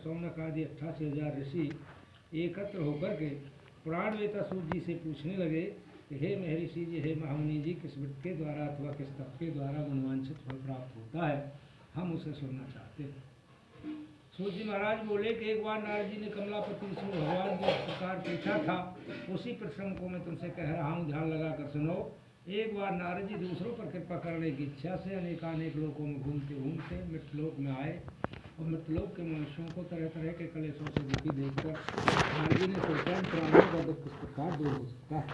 सौनक आदि 88,000 ऋषि एकत्र होकर के प्राणवेता सूर्य जी से पूछने लगे कि हे महर्षि जी, हे महामुनि जी, किस व्रत के द्वारा अथवा किस तप के द्वारा मनवांछित फल प्राप्त होता है, हम उसे सुनना चाहते हैं। सूर्य महाराज बोले कि एक बार नारद जी ने कमलापति विष्णु भगवान को इस प्रकार पूछा था, उसी प्रसंग को मैं तुमसे कह रहा हूँ, ध्यान लगा कर सुनो। एक बार नारद जी दूसरों पर कृपा करने की इच्छा से अनेकानेक लोकों में घूमते घूमते मृतलोक में आए और मृतलोक के मनुष्यों को तरह तरह के कलेशों से दुखी देखकर नारद जी ने सोचा प्राणों का दुख किस प्रकार दूर हो सकता है।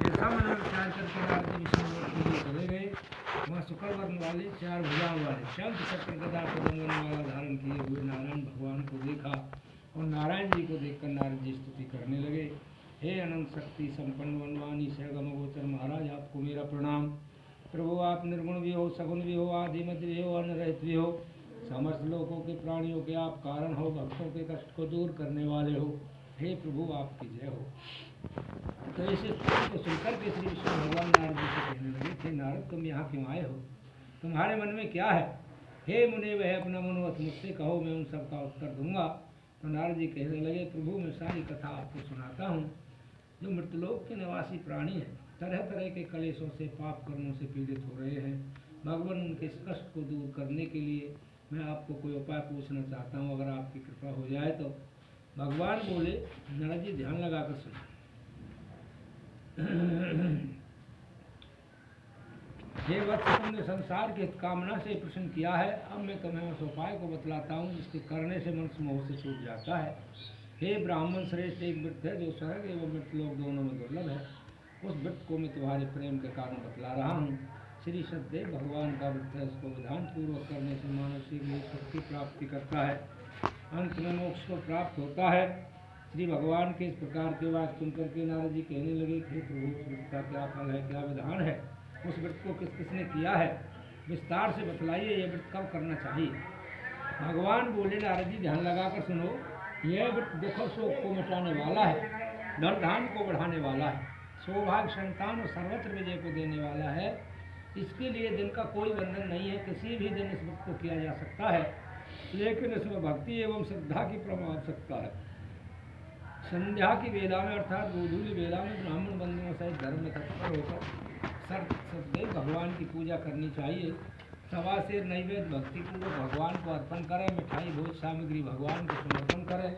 ऐसा मन में विचार करके नारद जी विष्णु लोक के लिए चले गए। वहाँ शुक्ल वर्ण वाले 4 भुजाओं वाले शंख चक्र गदा पद्म वाला धारण किए हुए नारायण भगवान को देखा और नारायण जी को देखकर नारद जी स्तुति करने लगे। हे अनंत शक्ति संपन्न वनवानी सहगम गोचर महाराज, आपको मेरा प्रणाम। प्रभु आप निर्गुण भी हो, सगुण भी हो, आदि मध्य भी हो, अनरहित भी हो, समस्त लोगों के प्राणियों के आप कारण हो, भक्तों के कष्ट को दूर करने वाले हो। हे प्रभु आपकी जय हो। तो ऐसे को सुनकर के श्री विष्णु भगवान नारद जी से कहने लगे, थे नारद, तुम यहाँ क्यों आए हो? तुम्हारे मन में क्या है? हे मुने, वह अपना मनोरथ मुझसे कहो, मैं उन सब का उत्तर दूंगा। तो नारद जी कहने लगे, प्रभु मैं सारी कथा आपको सुनाता हूँ। जो मृतलोक के निवासी प्राणी हैं, तरह तरह के कलेशों से, पाप कर्मों से पीड़ित हो रहे हैं। भगवान उनके इस कष्ट को दूर करने के लिए मैं आपको कोई उपाय पूछना चाहता हूँ, अगर आपकी कृपा हो जाए तो। भगवान बोले, नारद जी ध्यान लगा कर सुनो। हे वत्स, तुमने संसार की कामना से प्रश्न किया है। अब मैं तुम्हें उस उपाय को बतलाता हूँ जिसके करने से मनुष्य मोह से छूट जाता है। हे ब्राह्मण श्रेष्ठ, एक व्रत है जो स्वर्ग एवं मृतलोक दोनों में दुर्लभ है। उस व्रत को मैं तुम्हारे प्रेम के कारण बतला रहा हूँ। श्री सत्यदेव भगवान का व्रत है, उसको विधान पूर्वक करने से मानव शीघ्र शक्ति प्राप्ति करता है, अंत में मोक्ष को प्राप्त होता है। श्री भगवान के इस प्रकार की बात सुनकर के नारद जी कहने लगे, हे प्रभु, उस व्रत का क्या फल है, क्या विधान है? उस व्रत को किस किसने किया है, विस्तार से बतलाइए। यह व्रत कब करना चाहिए? भगवान बोले, नारद जी ध्यान लगाकर सुनो। यह व्रत दुख शोक को मिटाने वाला है, धन धान को बढ़ाने वाला है, सौभाग्य संतान और सर्वत्र विजय को देने वाला है। इसके लिए दिन का कोई बंधन नहीं है, किसी भी दिन इस व्रत को किया जा सकता है, लेकिन इसमें भक्ति एवं श्रद्धा की प्रभाव आवश्यकता है। संध्या की वेला में अर्थात गोधूली वेला में ब्राह्मण बंधुओं सहित धर्म में तत्पर होकर सदैव भगवान की पूजा करनी चाहिए। सवा से नैवेद्य भक्तिपूर्वक भगवान को अर्पण करें, मिठाई भोज सामग्री भगवान को समर्पण करें।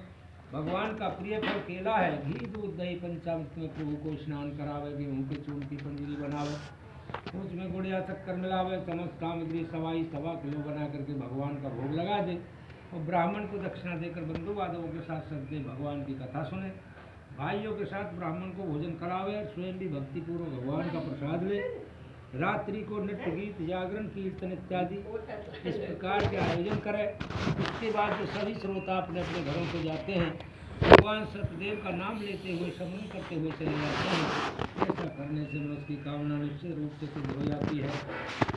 भगवान का प्रिय फल केला है। घी दूध दही पंचामृत में प्रभु को स्नान करावे, गेहूँ के चूर्ण की पंजरी बनावे, उसमें गुड़ या शक्कर मिलावे, समस्त सामग्री 1.25 किलो बना करके भगवान का भोग लगा दे और ब्राह्मण को दक्षिणा देकर बंधु बांधवों के साथ सदैव भगवान की कथा सुने। भाइयों के साथ ब्राह्मण को भोजन करावे, स्वयं भी भक्तिपूर्वक भगवान का प्रसाद ले। रात्रि को नृत्य गीत जागरण कीर्तन इत्यादि इस प्रकार के आयोजन करें। इसके बाद जो सभी श्रोता अपने अपने घरों को जाते हैं, भगवान सत्यदेव का नाम लेते हुए स्मरण करते हुए चले जाते हैं। ऐसा करने से मनुष्य की कामना निश्चित रूप से सिद्ध हो जाती है।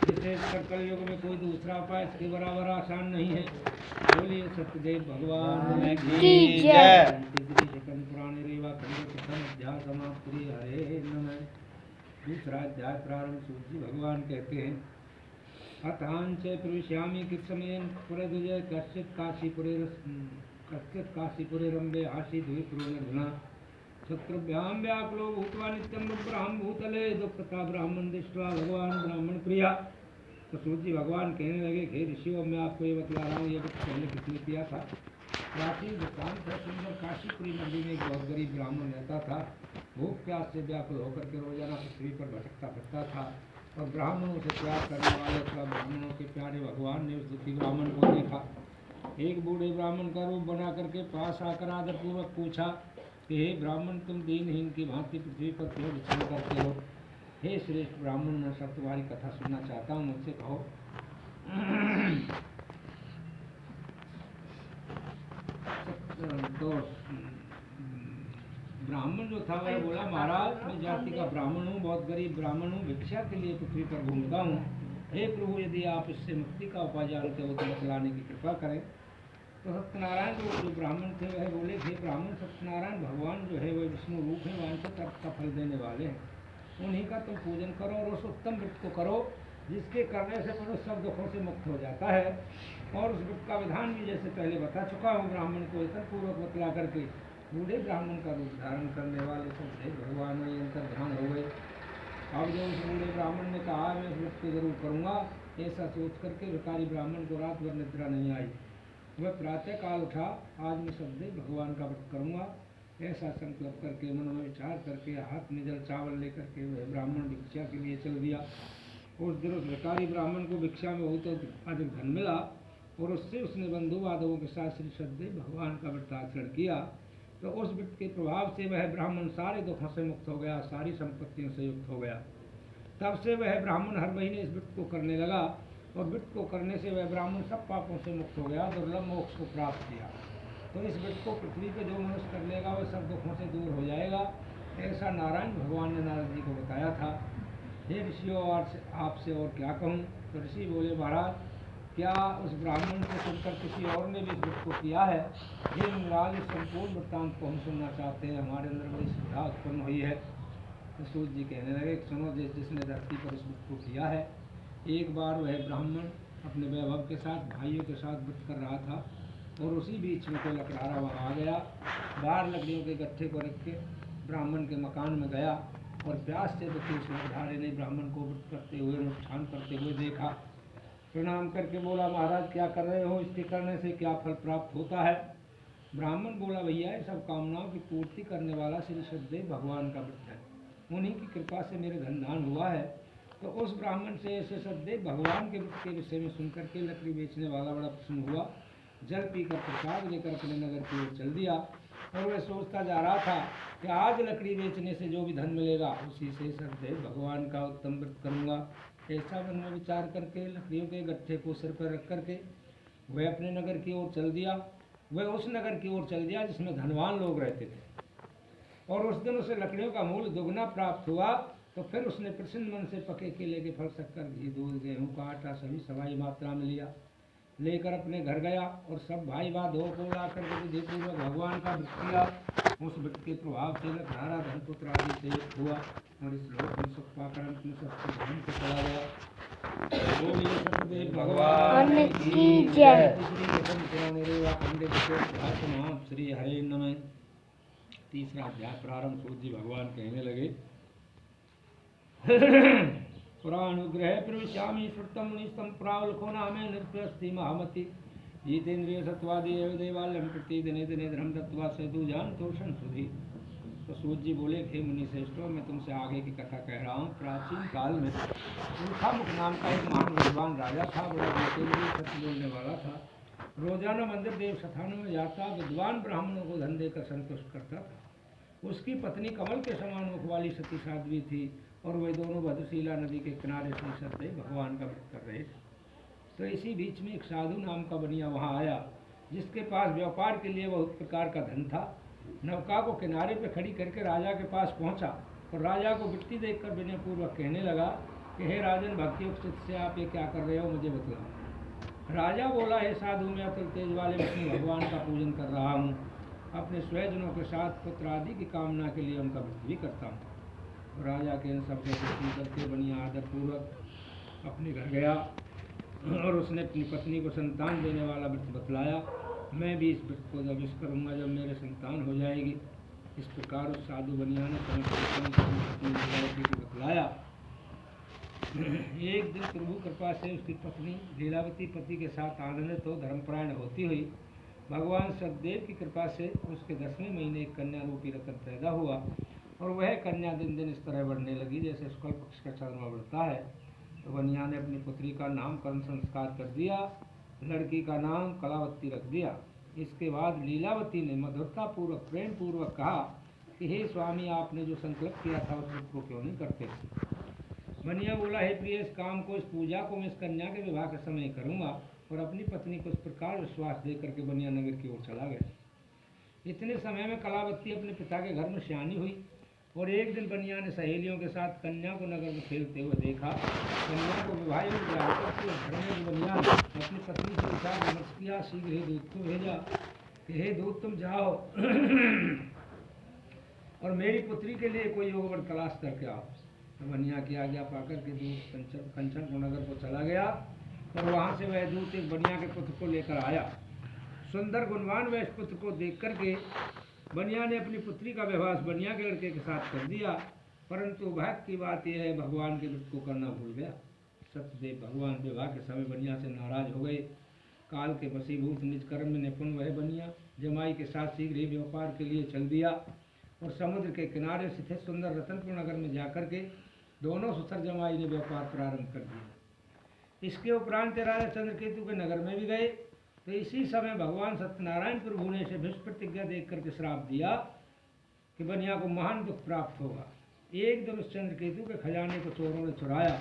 विशेषकर कलयुग में कोई दूसरा उपाय इसके बराबर आसान नहीं है। बोलिए सत्यदेव भगवान की जय। पुराने रेवा खंड प्रथम अध्याय समाप्त। हरे नमः। दूसरा अध्याय प्रारंभ। सूर्य भगवान कहते हैं, अथांच प्रविश्यामि कित्समयेन पुरद्विजय कश्चित् काशीपुरे रम्भे आसीत् विप्रो शत्रुभ्यां व्याकुलो भूत्वा नित्यं ब्राह्म भूतले दुःखता ब्राह्मण दृष्ट्वा भगवान ब्राह्मण प्रिया। तो सूर्य भगवान कहने लगे, हे ऋषियों, मैं आपको ये बतला रहा हूँ, ये पहले किसने किया था। प्राचीन वृत्तांत है। सुंदर काशीपुरी मंदिर में एक बहुत गरीब ब्राह्मण रहता था। भूख प्यास से व्याकुल होकर के रोजाना पृथ्वी पर भटकता फिरता था और ब्राह्मणों से प्यार करने वाले अथवा ब्राह्मणों के प्यारे भगवान ने उस दुखी ब्राह्मण को देखा। एक बूढ़े ब्राह्मण का रूप बना करके पास आकर आदरपूर्वक पूछा कि हे ब्राह्मण, तुम दीनहीन की भांति पृथ्वी पर क्यों विचरण करते हो? हे श्रेष्ठ ब्राह्मण, मैं सब तुम्हारी कथा सुनना चाहता हूँ, मुझसे कहो। तो ब्राह्मण जो था वह बोला, महाराज, मैं जाति का ब्राह्मण हूँ, बहुत गरीब ब्राह्मण हूँ, भिक्षा के लिए पृथ्वी पर घूमता हूँ। हे प्रभु, यदि आप इससे मुक्ति का उपाय जानते हो तो बतलाने की कृपा करें। तो सत्यनारायण जो ब्राह्मण थे वह बोले, हे ब्राह्मण, सत्यनारायण भगवान जो है वह विष्णु रूप है, वांछित अर्थ का फल देने वाले हैं। उन्हीं का तुम पूजन करो और उस उत्तम व्रत को करो जिसके करने से मनुष्य सब दुखों से मुक्त हो जाता है। और उस वृत्त का विधान भी जैसे पहले बता चुका हूँ ब्राह्मण को यथन पूर्वक बतला करके बूढ़े ब्राह्मण का रूप धारण करने वाले सब भगवान में अंतर ध्यान हो गए। अब जो उस बूढ़े ब्राह्मण ने कहा मैं इस व्रत को जरूर करूँगा, ऐसा सोच करके भिखारी ब्राह्मण को रात भर निद्रा नहीं आई। वह प्रातः काल उठा, आज मैं सदैव भगवान का व्रत करूँगा, ऐसा संकल्प करके मन में विचार करके हाथ में जल चावल लेकर के वह ब्राह्मण भिक्षा के लिए चल दिया। उस दिन उस भिखारी ब्राह्मण को भिक्षा में बहुत अधिक धन मिला और उससे उसने बंधु बांधवों के साथ श्री सदैव भगवान का व्रत आचरण किया। तो उस व्रत के प्रभाव से वह ब्राह्मण सारे दुखों से मुक्त हो गया, सारी संपत्तियों से युक्त हो गया। तब से वह ब्राह्मण हर महीने इस व्रत को करने लगा और व्रत को करने से वह ब्राह्मण सब पापों से मुक्त हो गया, दुर्लभ मोक्ष को प्राप्त किया। तो इस व्रत को पृथ्वी पर जो मनुष्य कर लेगा वह सब दुखों से दूर हो जाएगा, ऐसा नारायण भगवान ने नारद जी को बताया था। हे ऋषियों, आपसे और क्या कहूँ। तो ऋषि बोले महाराज, क्या उस ब्राह्मण से सुनकर किसी और ने भी इस व्रत को किया है? हे इंद्राज, इस संपूर्ण वृत्तांत को हम सुनना चाहते हैं, हमारे अंदर बड़ी श्रद्धा उत्पन्न हुई है। तो सूर्य जी कहने लगे, सुनो, जिसने धरती पर इस व्रत को किया है। एक बार वह ब्राह्मण अपने वैभव के साथ भाइयों के साथ व्रत कर रहा था और उसी बीच में कोई लकड़हारा वहाँ आ गया। बाहर लकड़ियों के गट्ठे को रख के ब्राह्मण के मकान में गया और प्यास से दुखी उस लकड़हारे ने ब्राह्मण को व्रत करते हुए, अनुष्ठान करते हुए देखा। प्रणाम करके बोला, महाराज क्या कर रहे हो? इसके करने से क्या फल प्राप्त होता है? ब्राह्मण बोला, भैया ये सब कामनाओं की पूर्ति करने वाला श्री सदैव भगवान का व्रत है, उन्हीं की कृपा से मेरे धन दान हुआ है। तो उस ब्राह्मण से ऐसे सदैव भगवान के व्रत के विषय में सुनकर के लकड़ी बेचने वाला बड़ा प्रसन्न हुआ। जल पीकर प्रसाद लेकर अपने नगर की ओर चल दिया और वह सोचता जा रहा था कि आज लकड़ी बेचने से जो भी धन मिलेगा उसी से सदैव भगवान का उत्तम व्रत करूँगा। ऐसा मन में विचार करके लकड़ियों के गट्ठे को सिर पर रख करके वह अपने नगर की ओर चल दिया। वह उस नगर की ओर चल दिया जिसमें धनवान लोग रहते थे और उस दिन उसे लकड़ियों का मूल्य दुगना प्राप्त हुआ। तो फिर उसने प्रसन्न मन से पके केले के फल, शक्कर, घी, दूध, गेहूँ का आटा सभी सवाई मात्रा में लिया, लेकर अपने घर गया और सब भाई बाधों को लाकर के विधिपूर्वक भगवान का व्रत किया। उस व्रत के प्रभाव से लकड़हारा धनपुत्र आदि से युक्त हुआ और इस लोक में सुख पाकर अंत में सबसे धन को चला गया। बोलिए सतदेव भगवान की जय। श्री हरे नमः। तीसरा अध्याय प्रारंभ। सूर्य जी भगवान कहने लगे, पुराणुग्रह प्रविश्यामि श्रुतम मुनिस्तम प्रावलको नामे नृत्यस्ति महामति जितेन्द्रिय सत्वादि एवं देवालयम प्रति दिने दिने धर्म दत्वा सेतु जान तोषण सुधी। तो सूर्य जी बोले, हे मुनि श्रेष्ठों, मैं तुमसे आगे की कथा कह रहा हूँ। प्राचीन काल में उल्खामुख नाम का एक महान विद्वान राजा था, बड़ा जितेंद्रिय सत्य बोलने वाला था। रोजाना मंदिर देव स्थानों में जाता, विद्वान ब्राह्मणों को धन देकर संतुष्ट करता था। उसकी पत्नी कमल के समान मुख वाली सती साध्वी थी और वे दोनों भद्रशिला नदी के किनारे से सदैव भगवान का व्रत कर रहे थे। तो इसी बीच में एक साधु नाम का बनिया वहाँ आया, जिसके पास व्यापार के लिए बहुत प्रकार का धन था। नौका को किनारे पर खड़ी करके राजा के पास पहुँचा और राजा को वृत्ति देखकर विनयपूर्वक कहने लगा कि हे राजन, भक्तियुक्त चित्त से आप ये क्या कर रहे हो, मुझे बतलाओ। राजा बोला, हे साधु, मैं अतुल तेज वाले विष्णु भगवान का पूजन कर रहा हूँ। अपने स्वजनों के साथ पुत्र आदि की कामना के लिए उनका व्रत भी करता हूँ। राजा के इन शब्दों को सुन करके बनिया आदरपूर्वक अपने घर गया और उसने अपनी पत्नी को संतान देने वाला व्रत बतलाया। मैं भी इस व्रत को जब करूँगा जब मेरे संतान हो जाएगी। इस प्रकार उस साधु बनिया ने अपनी बतलाया। एक दिन प्रभु कृपा से उसकी पत्नी लीलावती पति के साथ आनंदित हो धर्मपरायण होती हुई भगवान सतदेव की कृपा से उसके 10वें महीने एक कन्या रूपी रतन पैदा हुआ और वह कन्या दिन दिन इस तरह बढ़ने लगी जैसे शुक्ल पक्ष का चंद्रमा बढ़ता है। तो बनिया ने अपनी पुत्री का नामकरण संस्कार कर दिया, लड़की का नाम कलावती रख दिया। इसके बाद लीलावती ने मधुरता पूर्वक प्रेम पूर्वक कहा कि हे स्वामी, आपने जो संकल्प किया था उस व्रत को क्यों नहीं करते? बनिया बोला, हे प्रिय, इस काम को, इस पूजा को मैं इस कन्या के विवाह के समय करूँगा। और अपनी पत्नी को इस प्रकार विश्वास दे करके बनिया नगर की ओर चला गया। इतने समय में कलावती अपने पिता के घर में सियानी हुई और एक दिन बनिया ने सहेलियों के साथ कन्या को नगर में खेलते हुए देखा। कन्या को विवाह घर में बनिया ने अपनी पत्नी से विचार विमर्श किया, शीघ्र ही दूत को भेजा कि हे दूत, तुम जाओ और मेरी पुत्री के लिए कोई योग वर तलाश करके आओ। तो बनिया की आज्ञा पाकर के दूत कंचन को नगर को चला गया और वहाँ से वह दूत एक बनिया के पुत्र को लेकर आया। सुंदर गुणवान वह इस पुत्र को देख करके बनिया ने अपनी पुत्री का विवाह बनिया के लड़के के साथ कर दिया, परंतु भाग्य की बात यह है भगवान के व्रत को करना भूल गया। सत्यदेव भगवान विवाह के समय बनिया से नाराज हो गए। काल के वशीभूत निज कर्म में निपुण वह बनिया जमाई के साथ शीघ्र ही व्यापार के लिए चल दिया और समुद्र के किनारे स्थित सुंदर रतनपुर नगर में जाकर के दोनों सुसर जमाई ने व्यापार प्रारंभ कर दिया। इसके उपरांत राजा चंद्रकेतु के नगर में भी गए, तो इसी समय भगवान सत्यनारायण प्रभु ने से भीष्म प्रतिज्ञा देख करके श्राप दिया कि बनिया को महान दुख प्राप्त होगा। एक दिन उस चंद्रकेतु के खजाने को चोरों ने चुराया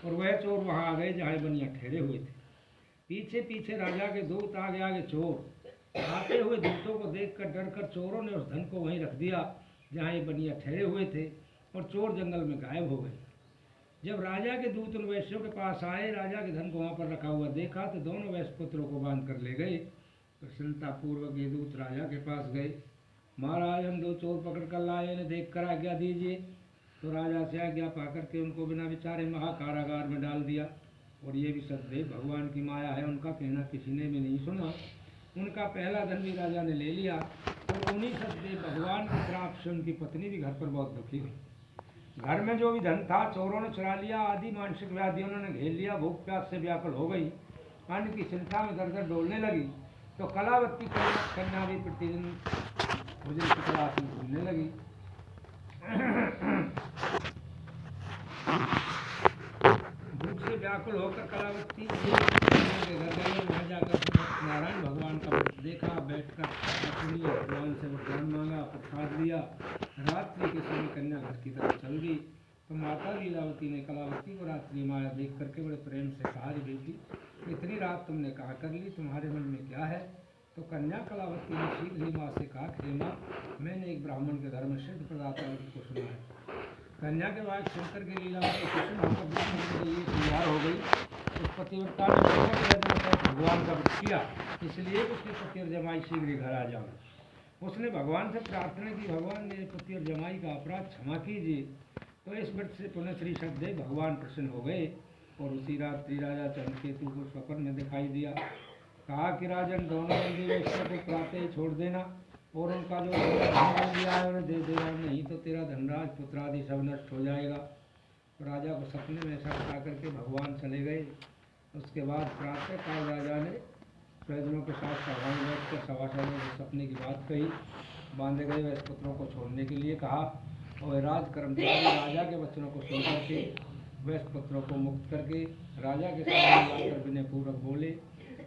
और वह चोर वहां आ गए जहाँ बनिया ठहरे हुए थे। पीछे पीछे राजा के दूत, आगे आगे चोर। आते हुए दूतों को देखकर डरकर चोरों ने उस धन को वहीं रख दिया जहाँ ये बनिया ठहरे हुए थे और चोर जंगल में गायब हो गए। जब राजा के दूत उन वैश्यों के पास आए, राजा के धन को वहाँ पर रखा हुआ देखा तो दोनों वैश्य पुत्रों को बांध कर ले गए। प्रसन्नता पूर्वक ये दूत राजा के पास गए। महाराज, हम 2 चोर पकड़ कर लाए, इन्हें देख कर आज्ञा दीजिए। तो राजा से आज्ञा पाकर के उनको बिना विचारे महाकारागार में डाल दिया। और ये भी सत्यदेव भगवान की माया है, उनका कहना किसी ने भी नहीं सुना। उनका पहला धन भी राजा ने ले लिया और उन्हीं सत्यदेव भगवान के श्राप से उनकी पत्नी भी घर पर बहुत दुखी हुई। घर में जो भी धन था चोरों ने चुरा लिया। आदि मानसिक व्याधि उन्होंने घेर लिया। भूख प्यास से व्याकुल हो गई, अन्न की चिंता में दर दर डोलने लगी। तो कलावती कन्या भी प्रतिदिन भोजन की तलाश में घूमने लगी। भूख से व्याकुल होकर कलावती के घर गई। वहाँ जाकर नारायण भगवान का देखा, बैठकर भगवान से वरदान मांगा, प्रसाद लिया। रात्रि के समय कन्या घर की तरफ चल गई तो माता लीलावती ने कलावती को रात्रि माया देख करके बड़े प्रेम से कहा, बेटी इतनी रात तुमने कहा कर ली, तुम्हारे मन में क्या है? तो कन्या कलावती ने शीघ्र ही माँ से कहा, हे माँ, मैंने एक ब्राह्मण के घर में सिद्ध प्रदाता को सुना है। कन्या के बाद शंकर की लीलावती कुसुम होकर तैयार हो गई। उस पतिव्रता ने भगवान का व्रत किया, इसलिए उसके पति और जमाई शीघ्र ही घर आ जाओ। उसने भगवान से प्रार्थना की, भगवान मेरे पति और जमाई का अपराध क्षमा कीजिए। तो इस व्रत से पुनः श्री सत्यदेव भगवान प्रसन्न हो गए और उसी रात्रि राजा चंद्रकेतु को स्वप्न में दिखाई दिया। कहा कि राजन, दोनों बंदी वैश्यों को प्रातः ही छोड़ देना और उनका जो धन दिया है उन्हें दे देना, नहीं तो तेरा धनराज पुत्र आदि सब नष्ट हो जाएगा। तो राजा को सपने में ऐसा बता करके भगवान चले गए। उसके बाद प्रातः काल राजा ने स्वजनों के साथ सभा में बैठकर सभासदों को सपने की बात कही। बांधे गए वैश्य पुत्रों को छोड़ने के लिए कहा और राज कर्मचारी राजा के वचनों को सुन करके वैश्य पुत्रों को मुक्त करके राजा के सामने लाकर विनय पूर्वक बोले,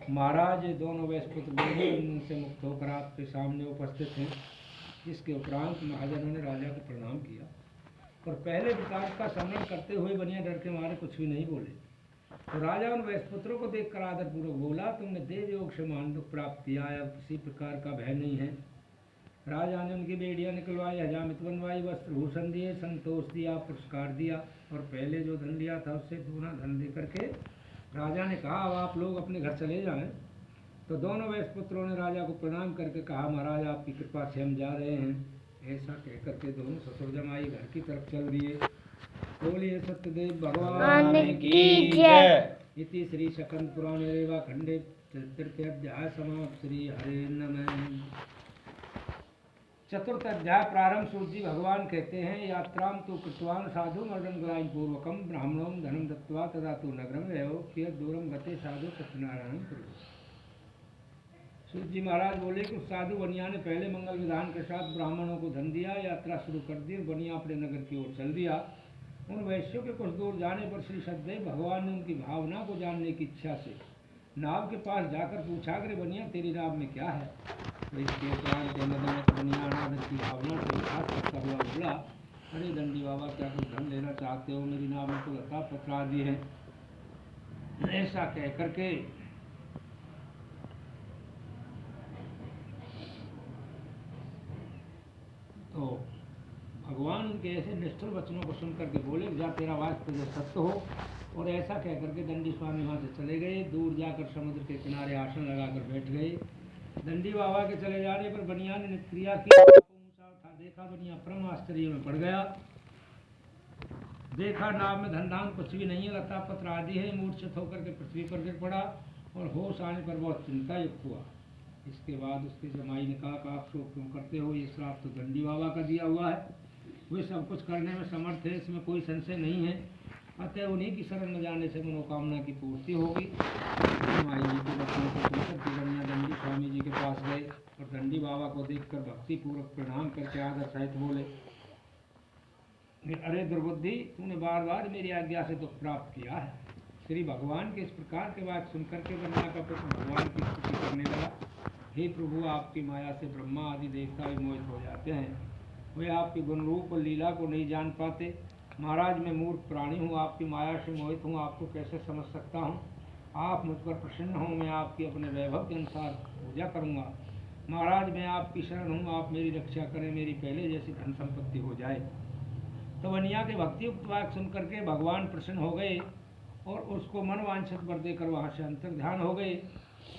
महाराज, ये दोनों वैश्य पुत्र बंधन से मुक्त होकर आपके सामने उपस्थित हैं। इसके उपरांत महाजनों ने राजा को प्रणाम किया और पहले विकास का स्मरण करते हुए बनिया डर के मारे कुछ भी नहीं बोले। तो राजा उन वैश्य पुत्रों को देखकर आदरपूर्वक बोला, तुमने देव योग से महान दुख प्राप्त किया है, अब किसी प्रकार का भय नहीं है। राजा ने उनकी बेड़ियाँ निकलवाई, हजामित बनवाई, वस्त्र भूषण दिए, संतोष दिया, पुरस्कार दिया और पहले जो धन लिया था उससे दूना धन दे करके राजा ने कहा, अब आप लोग अपने घर चले जाएं। तो दोनों वैश्य पुत्रों ने राजा को प्रणाम करके कहा, महाराज आपकी कृपा से हम जा रहे हैं। ऐसा कह करके दोनों ससुर जमाई घर की तरफ चल दिए। बोलिए सत्यदेव भगवान की जय। इति श्री शकंद पुराणे रेवा खंडे तृतीय अध्याय समाप्त। श्री हरे नमः। चतुर्थ अध्याय प्रारंभ। सूत जी भगवान कहते हैं, यात्रां तु कृतवान साधु मर्दन ग्लाइन पूर्वकम ब्राह्मणों धनम दत्वा तदा तु नगरम एवं कियत दूरम गते साधु सत्यनारायण प्रभु। सूत जी महाराज बोले कि साधु बनिया ने पहले मंगल विधान के साथ ब्राह्मणों को धन दिया, यात्रा शुरू कर दी। बनिया अपने नगर की ओर चल दिया। उन वैश्यों के कुछ दूर जाने पर श्री सत्यदेव भगवान ने उनकी भावना को जानने की इच्छा से नाव के पास जाकर पूछा, अरे बनिया तेरी नाव में क्या है? तो इसके उपरांत बनिया अनादर की भावना से हाथ करता हुआ बोला, अरे दंडी बाबा, क्या कुछ धन लेना चाहते हो? मेरी नाव में तो लता पत्र आदि है। ऐसा कह करके तो भगवान उनके ऐसे निष्ठुर वचनों को सुनकर के बोले, जा तेरा वाक्य तुझे सत्य हो। और ऐसा कह करके दंडी स्वामी वहाँ से चले गए। दूर जाकर समुद्र के किनारे आसन लगाकर बैठ गए। दंडी बाबा के चले जाने पर बनिया ने नित्क्रिया की, ऊंचा उठा देखा, बनिया परम आश्चर्य में पड़ गया। देखा नाव में धन धान कुछ भी नहीं है, लता पत्र आदि है। मूर्छित होकर के पृथ्वी पर गिर पड़ा और होश आने पर बहुत चिंता युक्त हुआ। इसके बाद उसके जमाई ने कहा कि आप शोक क्यों करते हो, ये श्राप तो दंडी बाबा का दिया हुआ है, वे सब कुछ करने में समर्थ है, इसमें कोई संशय नहीं है। अतः उन्हीं की शरण में जाने से मनोकामना की पूर्ति होगी। जमाई जी के वचनों को सुनकर तिगड़िया दंडी स्वामी जी के पास गए और दंडी बाबा को देखकर भक्ति पूर्वक प्रणाम करके आदर सहित बोले, अरे दुर्बुद्धि, तूने बार बार मेरी आज्ञा से दुख प्राप्त किया है। श्री भगवान के इस प्रकार के बात सुनकर के बन्या का पुत्र भगवान की स्तुति करने लगा। हे प्रभु, आपकी माया से ब्रह्मा आदि देवता भी मोहित हो जाते हैं, वे आपकी गुण रूप और लीला को नहीं जान पाते। महाराज, मैं मूर्ख प्राणी हूँ, आपकी माया से मोहित हूँ, आपको कैसे समझ सकता हूँ। आप मुझ पर प्रसन्न हों, मैं आपकी अपने वैभव के अनुसार पूजा करूँगा। महाराज, मैं आपकी शरण हूँ, आप मेरी रक्षा करें, मेरी पहले जैसी धन संपत्ति हो जाए। तो बनिया के भक्तियुक्त वाक्य सुन करके भगवान प्रसन्न हो गए और उसको मनवांछित वर देकर वहाँ से अंतर ध्यान हो गए।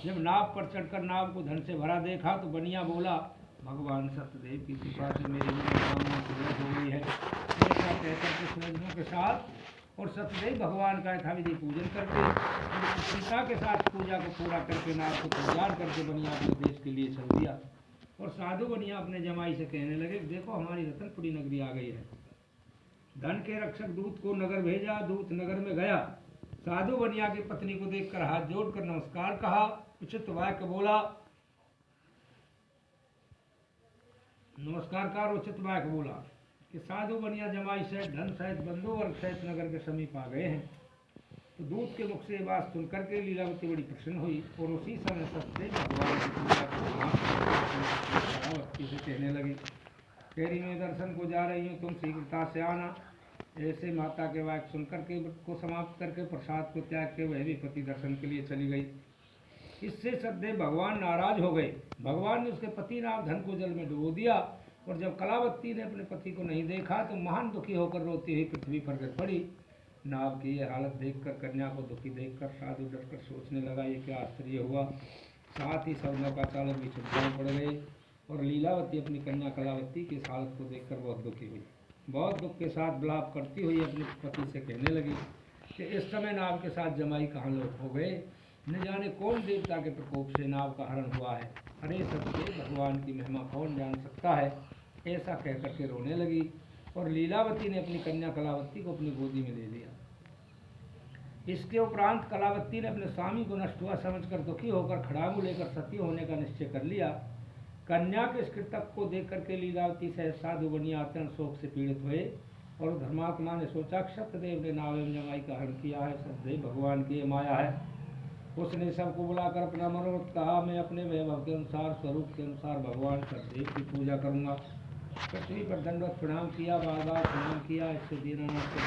जब नाव पर चढ़कर नाव को धन से भरा देखा तो बनिया बोला, भगवान सत्यदेव की कृपा से मेरी मनोकामना पूर्ण हो गई है। ऐसा कहकर के सूरजों के साथ और सत्यदेव भगवान का यथाविधि पूजन करके और सीता के साथ पूजा को पूरा करके नाव को तैयार करके बनिया अपने देश के लिए चल दिया। और साधु बनिया अपने जमाई से कहने लगे, देखो हमारी रतनपुरी नगरी आ गई है। धन के रक्षक दूत को नगर भेजा, दूत नगर में गया, साधु बनिया की पत्नी को देखकर हाथ जोड़कर नमस्कार कहा, उचित वाक्य बोला, नमस्कार कर उचित वाक्य बोला कि साधु बनिया जमाई सहित धन सहित बंधु वर्ग सहित नगर के समीप आ गए हैं। तो दूत के मुख से बात सुन करके लीलावती बड़ी प्रसन्न हुई और उसी समय सत्यदेव भगवान की पूजा से कहने लगी, तेरी मैं दर्शन को जा रही हूँ, तुम शीघ्रता से आना। ऐसे माता के वाक्य सुनकर के को समाप्त करके प्रसाद को त्याग के वह भी पति दर्शन के लिए चली गई। इससे सदैव भगवान नाराज हो गए। भगवान ने उसके पति नाव धन को जल में डुबो दिया और जब कलावती ने अपने पति को नहीं देखा तो महान दुखी होकर रोती हुई पृथ्वी पर गिर पड़ी। नाव की यह हालत देखकर कन्या को दुखी देखकर साधु डरकर सोचने लगा, ये क्या आश्चर्य हुआ। साथ ही सब नौकाचालक भी चिंता पड़ गए और लीलावती अपनी कन्या कलावती की इस हालत को देखकर बहुत दुखी हुई। बहुत दुख के साथ विलाप करती हुई अपने पति से कहने लगी कि इस समय नाव के साथ जमाई कहाँ लोप हो गए, न जाने कौन देवता के प्रकोप से नाव का हरण हुआ है। अरे सत्य, भगवान की महिमा कौन जान सकता है। ऐसा कह करके रोने लगी और लीलावती ने अपनी कन्या कलावती को अपनी गोदी में ले लिया। इसके उपरांत कलावती ने अपने स्वामी को नष्ट हुआ समझकर दुखी होकर खड़ांगू लेकर सती होने का निश्चय कर लिया। कन्या के इस कृतक को देख करके लीलावती सहित साधु बनिया अत्यंत शोक से पीड़ित हुए और धर्मात्मा ने सोचा, सत्यदेव ने नाव एवं जमाई का हरण किया है, सत्यदेव भगवान की माया है। उसने सबको बुलाकर अपना मनोरथ कहा, मैं अपने वैभव के अनुसार स्वरूप के अनुसार भगवान सत्यदेव की पूजा करूंगा। पृथ्वी पर दंडवत प्रणाम किया, बार बार प्रणाम किया। इससे दीनानाथ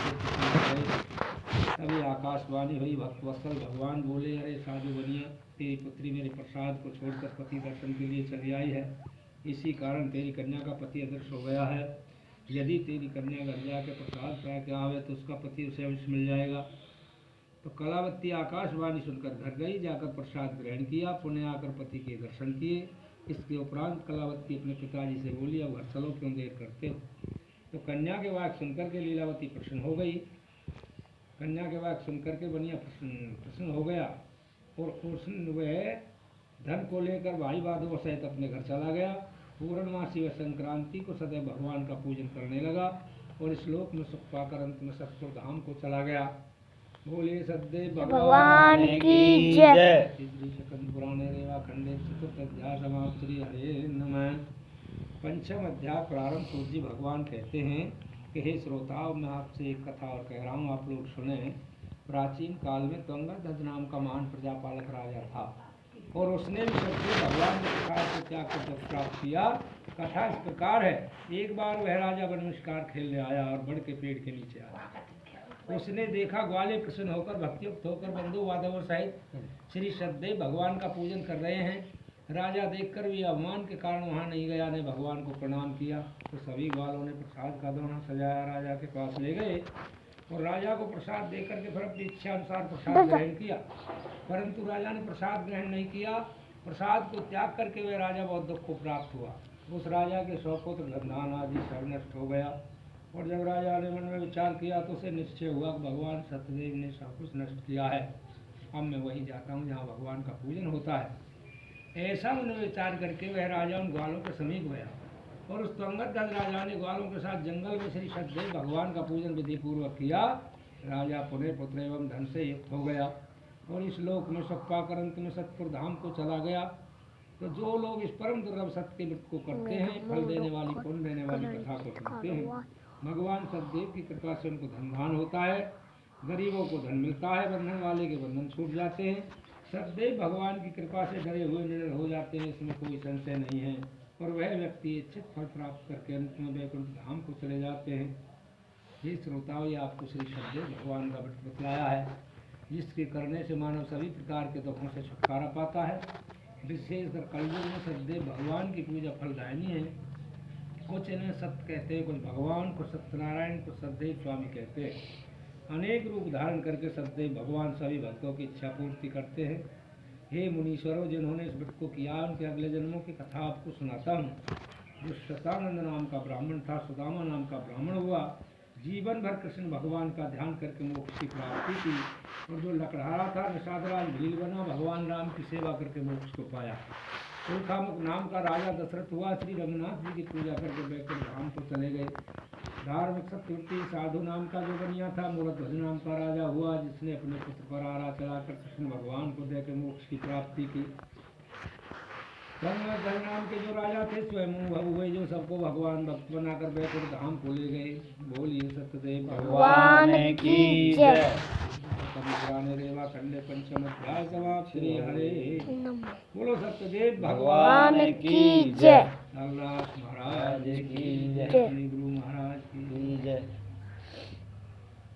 तभी आकाशवाणी हुई, भक्तवत्सल भगवान बोले, अरे साधु बनिया, तेरी पुत्री मेरे प्रसाद को छोड़कर पति दर्शन के लिए चली आई है, इसी कारण तेरी कन्या का पति अदृश्य हो गया है। यदि तेरी कन्या घर जाकर प्रसाद पाया के आवे तो उसका पति उसे अवश्य मिल जाएगा। तो कलावती आकाशवाणी सुनकर घर गई, जाकर प्रसाद ग्रहण किया, पुण्य आकर पति के दर्शन किए। इसके उपरांत कलावती अपने पिताजी से बोली, अब घर चलो, क्यों देर करते हो। तो कन्या के वाक्य सुनकर के लीलावती प्रसन्न हो गई। कन्या के वाक्य सुनकर के बनिया प्रसन्न हो गया और प्रसन्न वह धन को लेकर भाई बाधों सहित अपने घर चला गया। पूर्णमासी व संक्रांति को सदैव भगवान का पूजन करने लगा और इस लोक में सुख पाकर अंत में सतपुर धाम को चला गया। बोले सदैव भगवान की जय। पुराणे रेवा खंडे चतुर्थ अध्याय समाप्त। श्री हरे नमः। पंचम अध्याय प्रारंभ। सूर्य जी भगवान कहते हैं कि हे श्रोताओं, मैं आपसे एक कथा और कह रहा हूँ, आप लोग सुने। प्राचीन काल में तुंगध्वज नाम का महान प्रजापालक राजा था और उसने भी सबसे भगवान के प्रसाद को त्याग कर जब प्राप्त किया। कथा इस प्रकार है, एक बार वह राजा वन में शिकार खेलने आया और बड़ के पेड़ के नीचे आया। उसने देखा ग्वाले प्रसन्न होकर भक्तियुक्त होकर बंधु बांधवों सहित श्री सत्यदेव भगवान का पूजन कर रहे हैं। राजा देखकर भी अवमान के कारण वहाँ नहीं गया, ने भगवान को प्रणाम किया। तो सभी ग्वालों ने प्रसाद का दोना सजाया, राजा के पास ले गए और राजा को प्रसाद देकर के फिर अपनी इच्छा अनुसार प्रसाद ग्रहण किया। परंतु राजा ने प्रसाद ग्रहण नहीं किया। प्रसाद को त्याग करके वह राजा बहुत दुख को प्राप्त हुआ। उस राजा के 100 पुत्र धन आदि सब नष्ट हो गया। और जब राजा ने मन में विचार किया तो उसे निश्चय हुआ कि भगवान सत्यदेव ने सब कुछ नष्ट किया है, अब मैं वहीं जाता हूँ जहाँ भगवान का पूजन होता है। ऐसा मन में विचार करके वह राजा उन ग्वालों के समीप गया और उस तुंगत राजा ने ग्वालों के साथ जंगल में श्री सत्यदेव भगवान का पूजन विधि पूर्वक किया। राजा पुण्य पुत्र एवं धन से युक्त हो गया और इस लोक में सुख पाकर अंत में सतपुर धाम को चला गया। तो जो लोग इस परम दुर्लभ सत्य के व्रत को करते हैं, फल देने वाली पुण्य देने वाली कथा को सुनते हैं, भगवान सतदेव की कृपा से उनको धनवान होता है, गरीबों को धन मिलता है, बंधन वाले के बंधन छूट जाते हैं, सतदेव भगवान की कृपा से डरे हुए निडर हो जाते हैं, इसमें कोई संशय नहीं है। और वह व्यक्ति इच्छित फल प्राप्त करके अंत में वैकुंठ धाम को चले जाते हैं। ये श्रोताओं, ये आपको श्री सतदेव भगवान का व्रत बतलाया है, जिसके करने से मानव सभी प्रकार के दुखों से छुटकारा पाता है। विशेषकर कलयुग में सतदेव भगवान की पूजा फलदायिनी है। कुछ इन्हें सत्य कहते हैं, कुछ भगवान, कुछ सत्यनारायण, कुछ सतदेव स्वामी कहते हैं। अनेक रूप धारण करके सतदेव भगवान सभी भक्तों की इच्छा पूर्ति करते हैं। हे मुनीश्वरों, जिन्होंने इस व्रत को किया उनके अगले जन्मों की कथा आपको सुनाता हूँ। जो शतानंद नाम का ब्राह्मण था, सुदामा नाम का ब्राह्मण हुआ, जीवन भर कृष्ण भगवान का ध्यान करके मोक्ष की प्राप्ति की। और जो लकड़हारा था, निषादराज भील बना, भगवान राम की सेवा करके मोक्ष को पाया। सुखामुख नाम का राजा दशरथ हुआ, श्री रघुनाथ जी की पूजा करके वैकुंठ धाम को चले गए। धार्मिक सत्यवती साधु नाम का जो बनिया था, मूलध्वज नाम का राजा हुआ, जिसने अपने पुत्र पर आरा चलाकर कृष्ण भगवान को देकर मोक्ष की प्राप्ति की। धर्मध्वज नाम के जो राजा थे, स्वयं हुए, जो सबको भगवान भक्त बनाकर वैकुंठ धाम को ले गए। बोलिए सत्यदेव भगवान की जय। पुराने रेवा खंडे पंचम अध्याय समाप्त। श्री हरे बोलो सत्यदेव भगवान की जय। नागनाथ महाराज की जय। श्री गुरु महाराज की जय।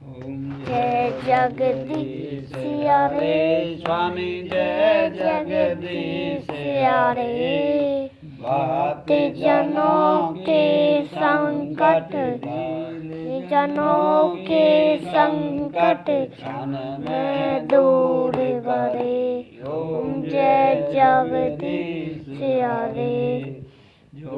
ओम जय जगदीश रे स्वामी, जय जगदीश रे। भक्त जनों के संकट, जनों के संकट क्षण में दूर करे। ओम जय जगदीश रे। जो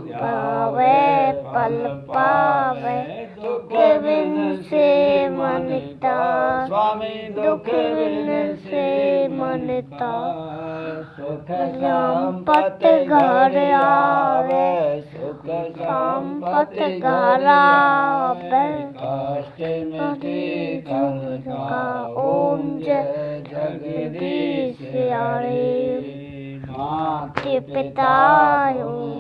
पावे पल पावे, दुख बिन से मनता स्वामी, दुख बिन से मनता। सुख संपत्ति घर आवे, सुख संपत्ति घर आवे, कष्ट मिटे घर का। ओम जय जगदीश रे। माते पिता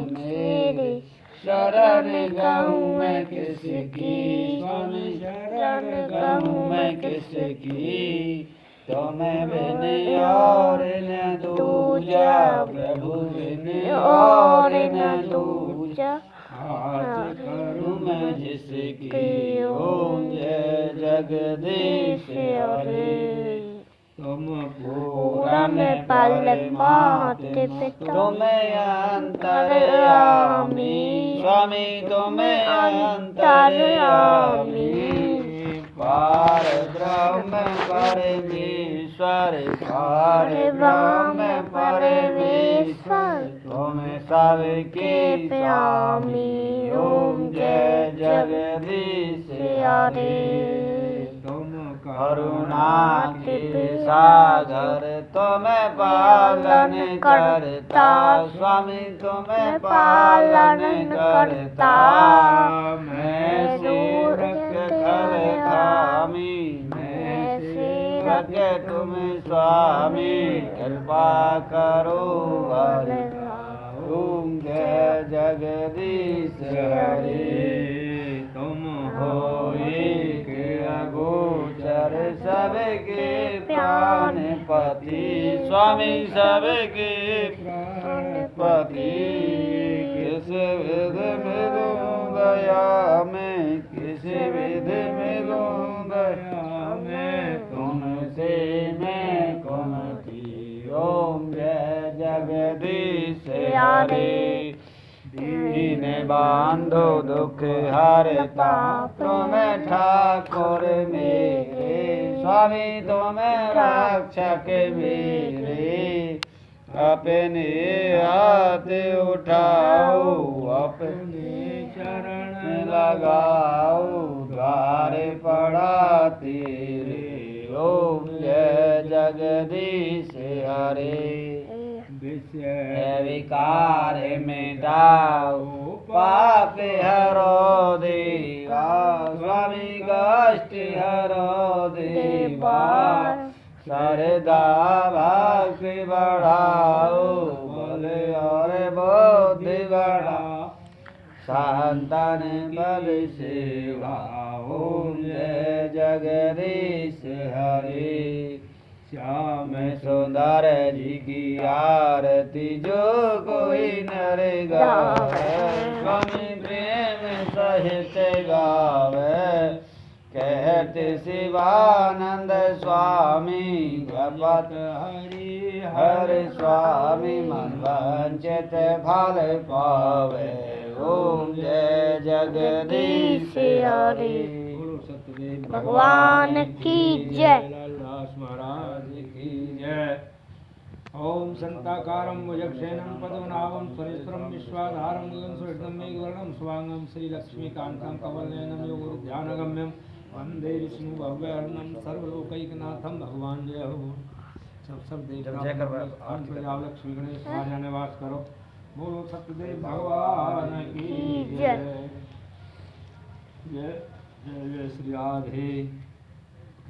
मेरे, शरण गहूँ मैं किसकी स्वामी, शरण गहूँ मैं किसकी। तुम्हें बिन और न दूजा प्रभु, बिन और न दूजा आज करूँ मैं जिसकी। ओम जय जगदीश रे। तुम पूरन परमात्म पिता, तुम्हें अंतर्यामी स्वामी, तुम्हें अंतर्यामी। पार ब्रह्म परमेश्वर, पार ब्रह्म परमेश्वर, तुम सबके स्वामी। ओम जय जगदीश रे। करुणा के सागर तुम्हें पालन करता स्वामी, तुम्हें पालन करता। मैं सेवक कर खामी, मैं सेवक तुम स्वामी, कृपा करो हरि। ओम जय जगदीश हरे। तुम हो एक अगोचर सबके प्राणपति स्वामी, सबके प्राणपति। किस विध मिलूं दया में, किस विध मिलूं दया में, तुमसे मैं कौन थी। ओम जय जगदीश हरे। दीन बांधो दुख हरता, तुम्हें ठाकुर मेरे स्वामी, तुम्हें रक्षक मेरे। अपने हाथ उठाओ, अपने चरण लगाओ द्वार पड़ा तेरे। ओम जय जगदीश हरे। विषय विकार मिटाओ पाप हरो देवा। स्वामी कष्ट हरो देवा। श्रद्धा भक्ति बढ़ाओ बल और बुद्धि बढ़ाओ। संतन बल सेवा। ओम जय जगदीश हरे। श्याम सुंदर जी की आरती जो कोई नर गावे। स्वामी प्रेम सहित गावे। कहते शिवानंद स्वामी जपत हरि हर स्वामी। मन वंचित फल पावे। ओम जय जगदीश हरे। भगवान की जय। महाराज की जय। ओम संताकारं भुजगशयनं पद्मनाभं सुरेश्वरं विश्वाधारं गगनसदृशं मेघवर्णं शुभांगं श्रीलक्ष्मीकान्तं कमलनयनं योगध्यानगम्यं वन्दे विष्णुभव्यहरणं सर्वलोकैकनाथं। भगवान जय हो। सब देवता लक्ष्मी गणेश महाराज निवास करो। बोलो सत्यदेव भगवान की जय। जय जय जय श्री राधे।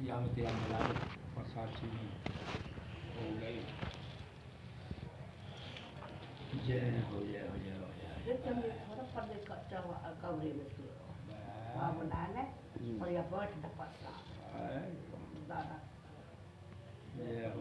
यामते यामला प्रसाद श्री हो गई। जय हो जय हो जय हो जय। जय हो।